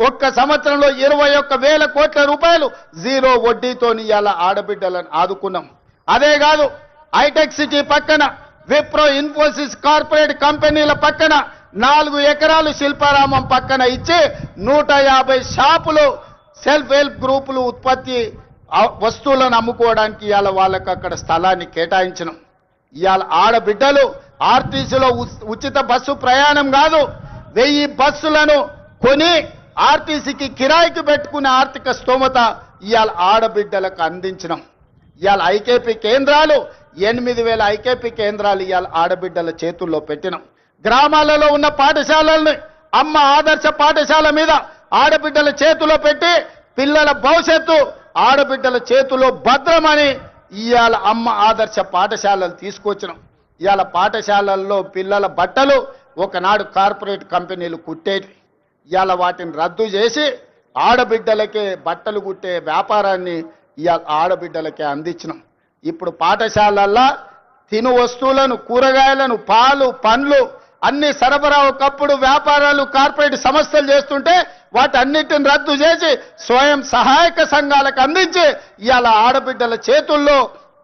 ఒక్క సంవత్సరంలో 21,000 కోట్ల రూపాయలు జీరో వడ్డీతోని ఇవాళ ఆడబిడ్డలను ఆదుకున్నాం. అదే కాదు, హైటెక్ సిటీ పక్కన విప్రో ఇన్ఫోసిస్ కార్పొరేట్ కంపెనీల పక్కన 4 ఎకరాలు శిల్పారామం పక్కన ఇచ్చి 150 షాపులు సెల్ఫ్ హెల్ప్ గ్రూపులు ఉత్పత్తి వస్తువులను అమ్ముకోవడానికి ఇవాళ వాళ్ళకి అక్కడ స్థలాన్ని కేటాయించడం. ఇవాళ ఆడబిడ్డలు ఆర్టీసీలో ఉచిత బస్సు ప్రయాణం కాదు, 1000 బస్సులను కొని ఆర్టీసీకి కిరాయికి పెట్టుకునే ఆర్థిక స్తోమత ఇవాళ ఆడబిడ్డలకు అందించడం. ఇవాళ ఐకేపీ కేంద్రాలు 8,000 ఐకేపీ కేంద్రాలు ఇవాళ ఆడబిడ్డల చేతుల్లో పెట్టినాం. గ్రామాలలో ఉన్న పాఠశాలల్ని అమ్మ ఆదర్శ పాఠశాల మీద ఆడబిడ్డల చేతిలో పెట్టి పిల్లల భవిష్యత్తు ఆడబిడ్డల చేతిలో భద్రమని ఇవాళ అమ్మ ఆదర్శ పాఠశాలలు తీసుకొచ్చినాం. ఇవాళ పాఠశాలల్లో పిల్లల బట్టలు ఒకనాడు కార్పొరేట్ కంపెనీలు కుట్టేవి, ఇవాళ వాటిని రద్దు చేసి ఆడబిడ్డలకే బట్టలు కుట్టే వ్యాపారాన్ని ఇవాళ ఆడబిడ్డలకే అందించినాం. ఇప్పుడు పాఠశాలల్లో తిను వస్తువులను, కూరగాయలను, పాలు, పండ్లు అన్ని సరఫరా ఒకప్పుడు వ్యాపారాలు కార్పొరేట్ సంస్థలు చేస్తుంటే వాటన్నిటిని రద్దు చేసి స్వయం సహాయక సంఘాలకు అందించి ఇవాళ ఆడబిడ్డల చేతుల్లో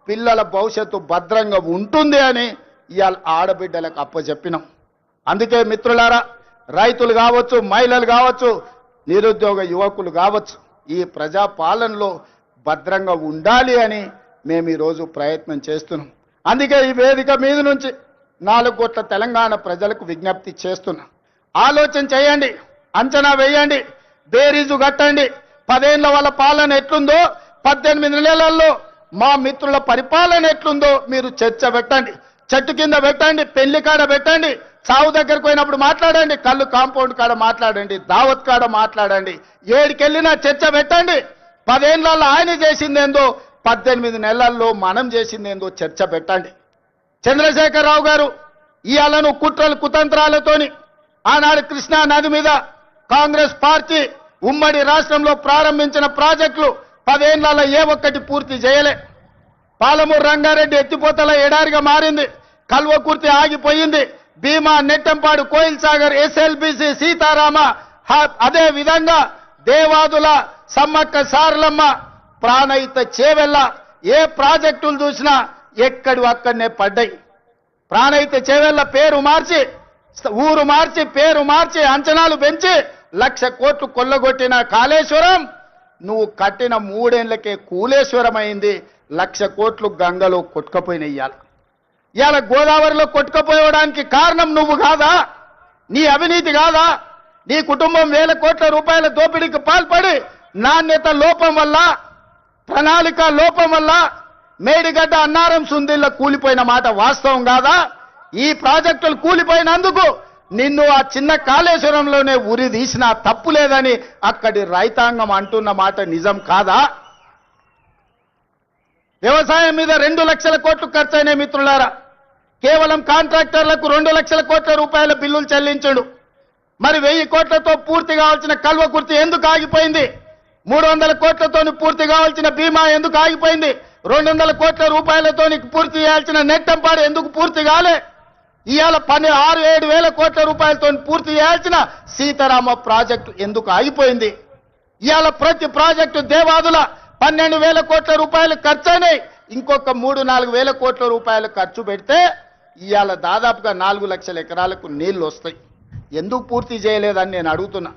పిల్లల భవిష్యత్తు భద్రంగా ఉంటుంది అని ఇవాళ ఆడబిడ్డలకు అప్పచెప్పినాం. అందుకే మిత్రులారా, రైతులు కావచ్చు, మహిళలు కావచ్చు, నిరుద్యోగ యువకులు కావచ్చు, ఈ ప్రజాపాలనలో భద్రంగా ఉండాలి అని మేము ఈరోజు ప్రయత్నం చేస్తున్నాం. అందుకే ఈ వేదిక మీద నుంచి 4 కోట్ల తెలంగాణ ప్రజలకు విజ్ఞప్తి చేస్తున్నా. ఆలోచన చేయండి, అంచనా వేయండి, బేరీజు కట్టండి. 10 ఏళ్ల వాళ్ళ పాలన ఎట్లుందో, 18 నెలల్లో మా మిత్రుల పరిపాలన ఎట్లుందో మీరు చర్చ పెట్టండి. చెట్టు కింద పెట్టండి, పెళ్లి కాడ పెట్టండి, చావు దగ్గరకు పోయినప్పుడు మాట్లాడండి, కళ్ళు కాంపౌండ్ కాడ మాట్లాడండి, దావత్ కాడ మాట్లాడండి, ఏడికెళ్ళినా చర్చ పెట్టండి. 10 ఏళ్లలో ఆయన చేసిందేందో, 18 నెలల్లో మనం చేసిందేందో చర్చ పెట్టండి. చంద్రశేఖరరావు గారు ఇయాలను కుట్రలు కుతంత్రాలతోని ఆనాడు కృష్ణా నది మీద కాంగ్రెస్ పార్టీ ఉమ్మడి రాష్ట్రంలో ప్రారంభించిన ప్రాజెక్టులు 10 ఏళ్లలో ఏ ఒక్కటి పూర్తి చేయలే. పాలమూరు రంగారెడ్డి ఎత్తిపోతల ఎడారిగా మారింది, కల్వకుర్తి ఆగిపోయింది, భీమా, నెట్టంపాడు, కోయిల్ సాగర్, ఎస్ఎల్బిసి, సీతారామ, అదే విధంగా దేవాదుల, సమ్మక్క సారలమ్మ, ప్రాణహిత చేవెళ్ళ ఏ ప్రాజెక్టులు చూసినా ఎక్కడి అక్కడనే పడ్డాయి. ప్రాణహిత చేవెళ్ళ పేరు మార్చి, ఊరు మార్చి, పేరు మార్చి, అంచనాలు పెంచి 1,00,000 కోట్లు కొల్లగొట్టిన కాళేశ్వరం నువ్వు కట్టిన 3 ఏళ్లకే కూలేశ్వరం అయింది. 1,00,000 కోట్లు గంగలో కొట్టుకపోయినాయి. ఇవాళ గోదావరిలో కొట్టుకపోవడానికి కారణం నువ్వు కాదా? నీ అవినీతి కాదా? నీ కుటుంబం 1,000 కోట్ల రూపాయల దోపిడీకి పాల్పడి నాణ్యత లోపం వల్ల, ప్రణాళిక లోపం వల్ల మేడిగడ్డ, అన్నారం, సుందిల్ల కూలిపోయిన మాట వాస్తవం కాదా? ఈ ప్రాజెక్టులు కూలిపోయినందుకు నిన్ను ఆ చిన్న కాళేశ్వరంలోనే ఉరి తీసినా తప్పు లేదని అక్కడి రైతాంగం అంటున్న మాట నిజం కాదా? వ్యవసాయం మీద 2 లక్షల కోట్లు ఖర్చయిన మిత్రులారా, కేవలం కాంట్రాక్టర్లకు 2 లక్షల కోట్ల రూపాయల బిల్లులు చెల్లించడు. మరి 1000 కోట్లతో పూర్తి కావాల్సిన కల్వకుర్తి ఎందుకు ఆగిపోయింది? 300 కోట్లతో పూర్తి కావాల్సిన భీమా ఎందుకు ఆగిపోయింది? 200 కోట్ల రూపాయలతో పూర్తి చేయాల్సిన నెట్టంపాడు ఎందుకు పూర్తి కాలే? ఇవాళ 6-7 వేల కోట్ల రూపాయలతో పూర్తి చేయాల్సిన సీతారామ ప్రాజెక్టు ఎందుకు ఆగిపోయింది? ఇవాళ ప్రతి ప్రాజెక్టు దేవాదుల 12,000 కోట్ల రూపాయలు ఖర్చయినాయి. ఇంకొక 3-4 వేల కోట్ల రూపాయలు ఖర్చు పెడితే ఇవాళ దాదాపుగా 4 లక్షల ఎకరాలకు నీళ్లు వస్తాయి. ఎందుకు పూర్తి చేయలేదని నేను అడుగుతున్నా.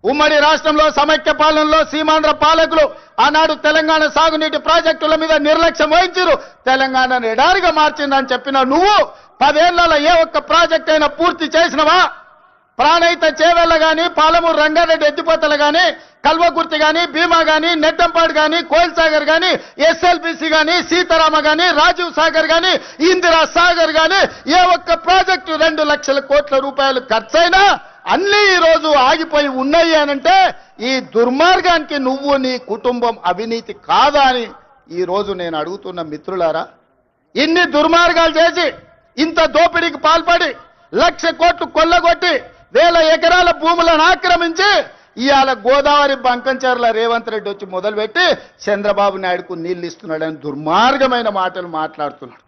ఉమ్మడి రాష్ట్రంలో సమైక్య పాలనలో సీమాంధ్ర పాలకులు ఆనాడు తెలంగాణ సాగునీటి ప్రాజెక్టుల మీద నిర్లక్ష్యం వహించారు, తెలంగాణను ఎడారిగా మార్చిందని చెప్పిన నువ్వు 10 ఏళ్లలో ఏ ఒక్క ప్రాజెక్ట్ అయినా పూర్తి చేసినవా? ప్రాణహిత చేవెళ్ళ గాని, పాలమూరు రంగారెడ్డి ఎత్తిపోతలు గాని, కల్వకుర్తి గాని, భీమా గాని, నెట్టంపాడు గాని, కోయిల్ సాగర్ గాని, ఎస్ఎల్బిసి గాని, సీతారామ గాని, రాజీవ్ సాగర్ గాని, ఇందిరా సాగర్ గాని ఏ ఒక్క ప్రాజెక్టు 2 లక్షల కోట్ల రూపాయలు ఖర్చైనా అన్ని ఈ రోజు ఆగిపోయి ఉన్నాయి అనంటే ఈ దుర్మార్గానికి నువ్వు, నీ కుటుంబం అవినీతి కాదా అని ఈ రోజు నేను అడుగుతున్న మిత్రులారా. ఇన్ని దుర్మార్గాలు చేసి, ఇంత దోపిడీకి పాల్పడి 1,00,000 కోట్లు కొల్లగొట్టి 1,000 ఎకరాల భూములను ఆక్రమించి ఇవాళ గోదావరి బంకంచెర్ల రేవంత్ రెడ్డి వచ్చి మొదలుపెట్టి చంద్రబాబు నాయుడుకు నీళ్లు ఇస్తున్నాడని దుర్మార్గమైన మాటలు మాట్లాడుతున్నాడు.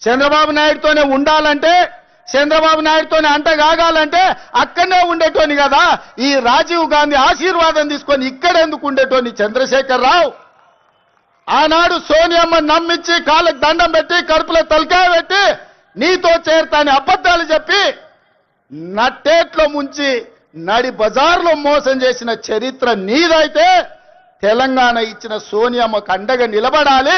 చంద్రబాబు నాయుడుతోనే ఉండాలంటే చంద్రబాబు నాయుడుతోనే అంటగాగాలంటే అక్కడనే ఉండేటోని కదా. ఈ రాజీవ్ గాంధీ ఆశీర్వాదం తీసుకొని ఇక్కడెందుకు ఉండేటోని చంద్రశేఖర్ రావు? ఆనాడు సోనియమ్మ నమ్మించి కాళ్ళకు దండం పెట్టి కడుపులో తలకాయ పెట్టి నీతో చేరతాని అబద్ధాలు చెప్పి నట్టేట్లో ముంచి నడి బజార్లో మోసం చేసిన చరిత్ర నీదైతే తెలంగాణ ఇచ్చిన సోనియమ్మకు అండగా నిలబడాలి.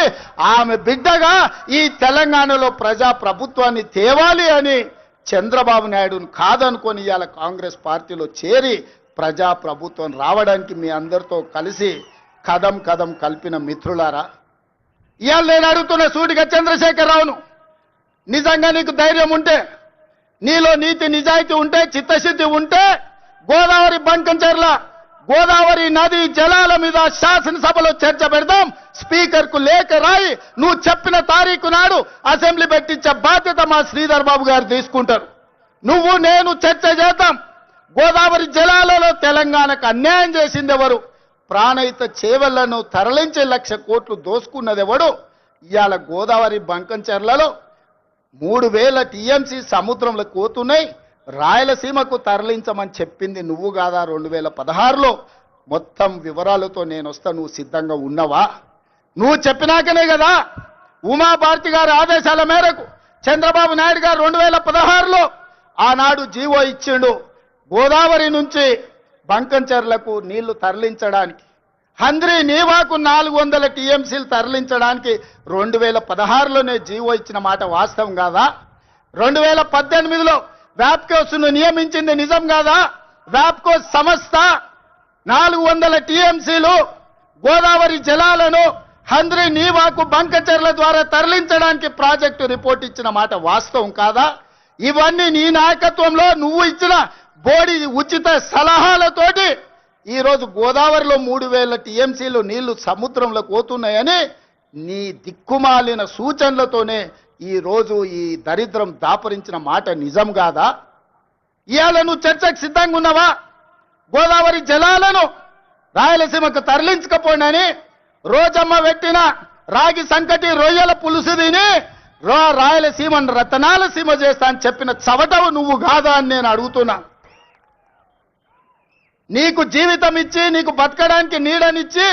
ఆమె బిడ్డగా ఈ తెలంగాణలో ప్రజా ప్రభుత్వాన్ని తేవాలి అని చంద్రబాబు నాయుడును కాదనుకొని ఇవాళ కాంగ్రెస్ పార్టీలో చేరి ప్రజా ప్రభుత్వం రావడానికి మీ అందరితో కలిసి కదం కదం కలిపిన మిత్రులారా, ఇవాళ నేను అడుగుతున్న సూటిగా చంద్రశేఖర్ రావును, నిజంగా నీకు ధైర్యం ఉంటే, నీలో నీతి నిజాయితీ ఉంటే, చిత్తశుద్ధి ఉంటే గోదావరి బంకంచెర్ల గోదావరి నది జలాల మీద శాసనసభలో చర్చ పెడదాం. స్పీకర్ కు లేఖ రాయి నువ్వు చెప్పిన తారీఖు నాడు అసెంబ్లీ పెట్టించే బాధ్యత మా శ్రీధర్ బాబు గారు తీసుకుంటారు. నువ్వు నేను చర్చ చేద్దాం. గోదావరి జలాలలో తెలంగాణకు అన్యాయం చేసింది ఎవరు? ప్రాణహిత చేవళ్లను తరలించే 1,00,000 కోట్లు దోసుకున్నది ఎవడు? ఇవాళ గోదావరి బంకంచెర్లలో 3,000 టీఎంసీ సముద్రంలో కోతున్నాయి. రాయలసీమకు తరలించమని చెప్పింది నువ్వు కాదా? 2016లో మొత్తం వివరాలతో నేను వస్తా. నువ్వు సిద్ధంగా ఉన్నవా? నువ్వు చెప్పినాకనే కదా ఉమాభారతి గారి ఆదేశాల మేరకు చంద్రబాబు నాయుడు గారు 2016లో ఆనాడు జీవో ఇచ్చిండు. గోదావరి నుంచి బంకంచెర్లకు నీళ్లు తరలించడానికి, హంద్రీ నీవాకు 400 టీఎంసీలు తరలించడానికి 2016లోనే జీవో ఇచ్చిన మాట వాస్తవం కాదా? 2018లో వ్యాప్కోస్ను నియమించింది నిజం కాదా? వ్యాప్కోస్ సంస్థ 400 టీఎంసీలు గోదావరి జలాలను హంద్రీ నీవాకు బంకంచెర్ల ద్వారా తరలించడానికి ప్రాజెక్టు రిపోర్ట్ ఇచ్చిన మాట వాస్తవం కాదా? ఇవన్నీ నీ నాయకత్వంలో నువ్వు ఇచ్చిన బోడి ఉచిత సలహాలతోటి ఈరోజు గోదావరిలో 3,000 టీఎంసీలు నీళ్లు సముద్రంలో పోతున్నాయని నీ దిక్కుమాలిన సూచనలతోనే ఈరోజు ఈ దరిద్రం దాపరించిన మాట నిజం కాదా? ఇవాళ నువ్వు చర్చకు సిద్ధంగా ఉన్నావా? గోదావరి జలాలను రాయలసీమకు తరలించకపోయినని రోజమ్మ పెట్టిన రాగి సంకటి రొయ్యల పులుసు తిని రాయలసీమను రతనాల సీమ చేస్తా అని చెప్పిన చవటవు నువ్వు కాదా అని నేను అడుగుతున్నా. నీకు జీవితం ఇచ్చి, నీకు బతకడానికి నీడనిచ్చి,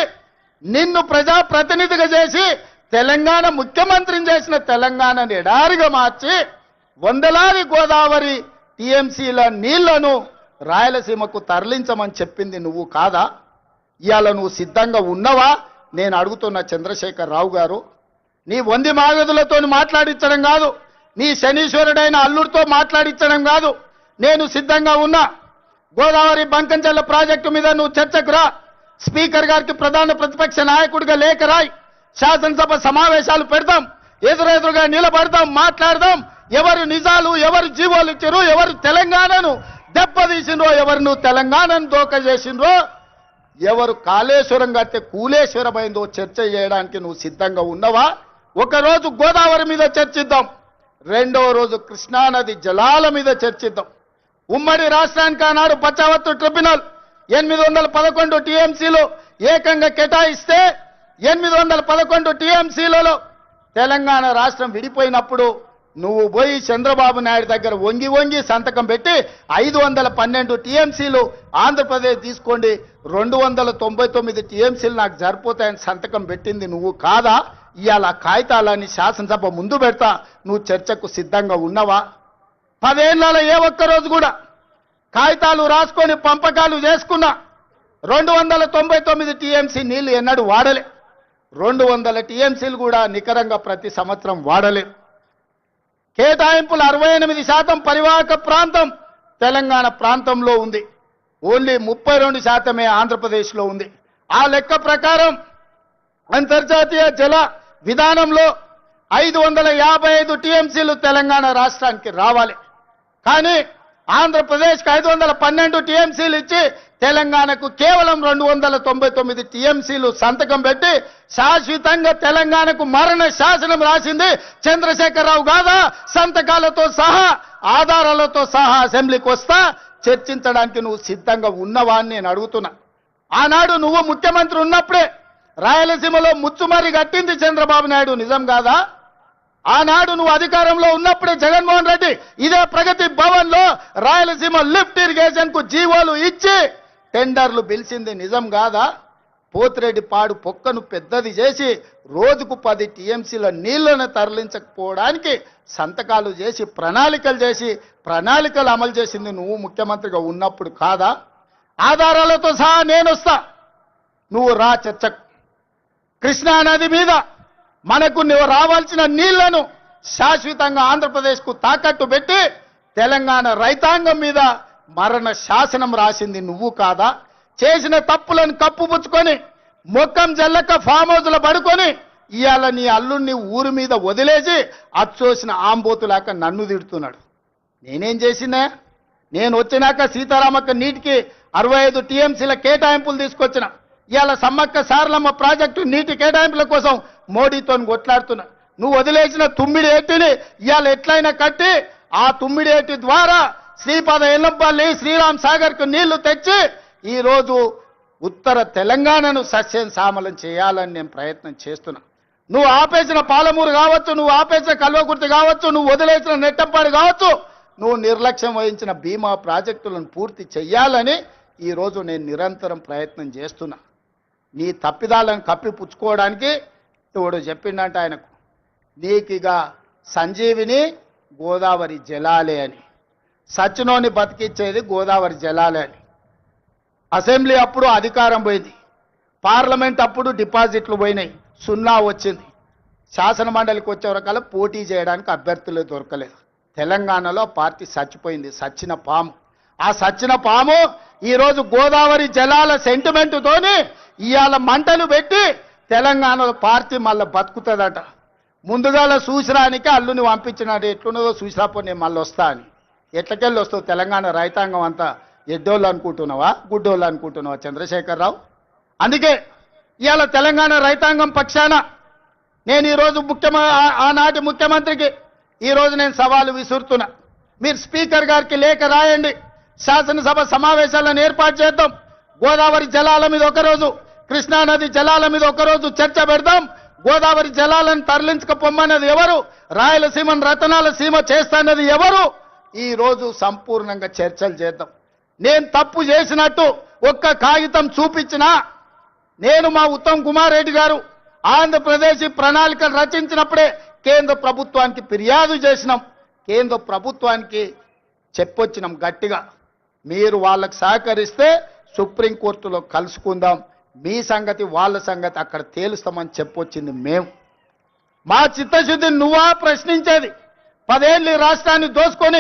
నిన్ను ప్రజాప్రతినిధిగా చేసి తెలంగాణ ముఖ్యమంత్రిని చేసిన తెలంగాణని ఎడారిగా మార్చి వందలాది గోదావరి టీఎంసీల నీళ్లను రాయలసీమకు తరలించమని చెప్పింది నువ్వు కాదా? ఇవాళ నువ్వు సిద్ధంగా ఉన్నవా? నేను అడుగుతున్న చంద్రశేఖర్ రావు గారు, నీ వంది మాగదులతో మాట్లాడించడం కాదు, నీ శనీశ్వరుడైన అల్లుడితో మాట్లాడించడం కాదు. నేను సిద్ధంగా ఉన్నా. గోదావరి బంకంచెర్ల ప్రాజెక్టు మీద నువ్వు చర్చకు రా. స్పీకర్ గారికి ప్రధాన ప్రతిపక్ష నాయకుడిగా లేఖ రాయి. శాసనసభ సమావేశాలు పెడతాం, ఎదురెదురుగా నిలబడతాం, మాట్లాడదాం. ఎవరు నిజాలు, ఎవరు జీవోలు ఇచ్చారు, ఎవరు తెలంగాణను దెబ్బతీసిండ్రో, ఎవరు నువ్వు తెలంగాణను దోక చేసిండ్రో, ఎవరు కాళేశ్వరం కడితే కూలేశ్వరమైందో చర్చ చేయడానికి నువ్వు సిద్ధంగా ఉన్నవా? ఒకరోజు గోదావరి మీద చర్చిద్దాం, రెండవ రోజు కృష్ణానది జలాల మీద చర్చిద్దాం. ఉమ్మడి రాష్ట్రానికి ఆనాడు పచ్చావత్తు ట్రిబ్యునల్ 811 టీఎంసీలు ఏకంగా కేటాయిస్తే 811 టీఎంసీలలో తెలంగాణ రాష్ట్రం విడిపోయినప్పుడు నువ్వు పోయి చంద్రబాబు నాయుడు దగ్గర వంగి వంగి సంతకం పెట్టి 512 టీఎంసీలు ఆంధ్రప్రదేశ్ తీసుకోండి, 299 టీఎంసీలు నాకు సరిపోతాయని సంతకం పెట్టింది నువ్వు కాదా? ఇవాళ కాగితాలని శాసనసభ ముందు పెడతా. నువ్వు చర్చకు సిద్ధంగా ఉన్నవా? 10 ఏళ్లలో ఏ ఒక్కరోజు కూడా కాగితాలు రాసుకొని పంపకాలు చేసుకున్నా 299 టీఎంసీ నీళ్లు ఎన్నడూ వాడలే. 200 టీఎంసీలు కూడా నికరంగా ప్రతి సంవత్సరం వాడలే. కేటాయింపులు 68% పరివాహక ప్రాంతం తెలంగాణ ప్రాంతంలో ఉంది, ఓన్లీ 32% ఆంధ్రప్రదేశ్లో ఉంది. ఆ లెక్క ప్రకారం అంతర్జాతీయ జల విధానంలో 555 టీఎంసీలు తెలంగాణ రాష్ట్రానికి రావాలి. కానీ ఆంధ్రప్రదేశ్కి 512 టీఎంసీలు ఇచ్చి తెలంగాణకు కేవలం 299 టీఎంసీలు సంతకం పెట్టి శాశ్వతంగా తెలంగాణకు మరణ శాసనం రాసింది చంద్రశేఖరరావు కాదా? సంతకాలతో సహా ఆధారాలతో సహా అసెంబ్లీకి వస్తా, చర్చించడానికి నువ్వు సిద్ధంగా ఉన్నవా అని నేను అడుగుతున్నా. ఆనాడు నువ్వు ముఖ్యమంత్రి ఉన్నప్పుడే రాయలసీమలో ముచ్చుమరి కట్టింది చంద్రబాబు నాయుడు, నిజం కాదా? ఆనాడు నువ్వు అధికారంలో ఉన్నప్పుడే జగన్మోహన్ రెడ్డి ఇదే ప్రగతి భవన్ లో రాయలసీమ లిఫ్ట్ ఇరిగేషన్ కు జీవోలు ఇచ్చి టెండర్లు పిలిచింది నిజం కాదా? పోతిరెడ్డి పాడు పొక్కను పెద్దది చేసి రోజుకు 10 టీఎంసీల నీళ్లను తరలించకపోవడానికి సంతకాలు చేసి ప్రణాళికలు అమలు చేసింది నువ్వు ముఖ్యమంత్రిగా ఉన్నప్పుడు కాదా? ఆధారాలతో సహా నేను వస్తా, నువ్వు రా చర్చకు. కృష్ణా నది మీద మనకు నువ్వు రావాల్సిన నీళ్లను శాశ్వతంగా ఆంధ్రప్రదేశ్కు తాకట్టు పెట్టి తెలంగాణ రైతాంగం మీద మరణ శాసనం రాసింది నువ్వు కాదా? చేసిన తప్పులను కప్పుపుచ్చుకొని మొక్కం జల్లక ఫామ్ హౌస్లో పడుకొని ఇవాళ నీ అల్లుడిని ఊరి మీద వదిలేసి అచ్చోసిన ఆంబోతులాక నన్ను తిడుతున్నాడు. నేనేం చేసినా? నేను వచ్చినాక సీతారామక్క నీటికి 65 టీఎంసీల కేటాయింపులు తీసుకొచ్చిన. ఇవాళ సమ్మక్క సారలమ్మ ప్రాజెక్టు నీటి కేటాయింపుల కోసం మోడీతో కొట్లాడుతున్నా. నువ్వు వదిలేసిన తుమ్మిడి ఏటిని ఇవాళ ఎట్లయినా కట్టి ఆ తుమ్మిడి ఏటి ద్వారా శ్రీపాద ఎల్లంపల్లి శ్రీరామ్ సాగర్ కు నీళ్లు తెచ్చి ఈ రోజు ఉత్తర తెలంగాణను సస్యం సామలం చేయాలని నేను ప్రయత్నం చేస్తున్నా. నువ్వు ఆపేసిన పాలమూరు కావచ్చు, నువ్వు ఆపేసిన కల్వకుర్తి కావచ్చు, నువ్వు వదిలేసిన నెట్టంపాడు కావచ్చు, నువ్వు నిర్లక్ష్యం వహించిన భీమా ప్రాజెక్టులను పూర్తి చెయ్యాలని ఈరోజు నేను నిరంతరం ప్రయత్నం చేస్తున్నా. నీ తప్పిదాలను కప్పిపుచ్చుకోవడానికి తోడు చెప్పిండంట ఆయనకు, నీకిగా సంజీవిని గోదావరి జలాలే అని, సచ్చినోని బతికిచ్చేది గోదావరి జలాలే అని. అసెంబ్లీ అప్పుడు అధికారం పోయింది, పార్లమెంట్ అప్పుడు డిపాజిట్లు పోయినాయి, 0 వచ్చింది. శాసన మండలికి వచ్చే వరకల్లా పోటీ చేయడానికి అభ్యర్థులు దొరకలేదు. తెలంగాణలో పార్టీ చచ్చిపోయింది, సచ్చిన పాము. ఆ సచ్చిన పాము ఈరోజు గోదావరి జలాల సెంటిమెంటుతోని ఇవాళ మంటలు పెట్టి తెలంగాణలో పార్టీ మళ్ళీ బతుకుతుందట. ముందుగాల చూసిరానికి అల్లుని పంపించినాడు, ఎట్లున్నదో చూసిరాపో నేను మళ్ళీ వస్తా అని. ఎట్లకెళ్ళి వస్తావు? తెలంగాణ రైతాంగం అంతా ఎడ్డోళ్ళు అనుకుంటున్నావా, గుడ్డోళ్ళు అనుకుంటున్నావా చంద్రశేఖరరావు? అందుకే ఇవాళ తెలంగాణ రైతాంగం పక్షాన నేను ఈరోజు ఆనాటి ముఖ్యమంత్రికి ఈరోజు నేను సవాలు విసురుతున్నా. మీరు స్పీకర్ గారికి లేఖ రాయండి, శాసనసభ సమావేశాలను ఏర్పాటు చేద్దాం. గోదావరి జలాల మీద ఒకరోజు, కృష్ణానది జలాల మీద ఒకరోజు చర్చ పెడదాం. గోదావరి జలాలను తరలించకపోమన్నది ఎవరు? రాయలసీమను రతనాల సీమ చేస్తానది ఎవరు? ఈ రోజు సంపూర్ణంగా చర్చలు చేద్దాం. నేను తప్పు చేసినట్టు ఒక్క కాగితం చూపించినా, నేను మా ఉత్తమ్ కుమార్ రెడ్డి గారు ఆంధ్రప్రదేశ్ ప్రణాళికలు రచించినప్పుడే కేంద్ర ప్రభుత్వానికి ఫిర్యాదు చేసినాం, కేంద్ర ప్రభుత్వానికి చెప్పొచ్చినాం గట్టిగా. మీరు వాళ్ళకు సహకరిస్తే సుప్రీంకోర్టులో కలుసుకుందాం, మీ సంగతి వాళ్ళ సంగతి అక్కడ తేలుస్తామని చెప్పొచ్చింది మేము. మా చిత్తశుద్ధిని నువ్వా ప్రశ్నించేది? 10 ఏళ్ళు రాష్ట్రాన్ని దోసుకొని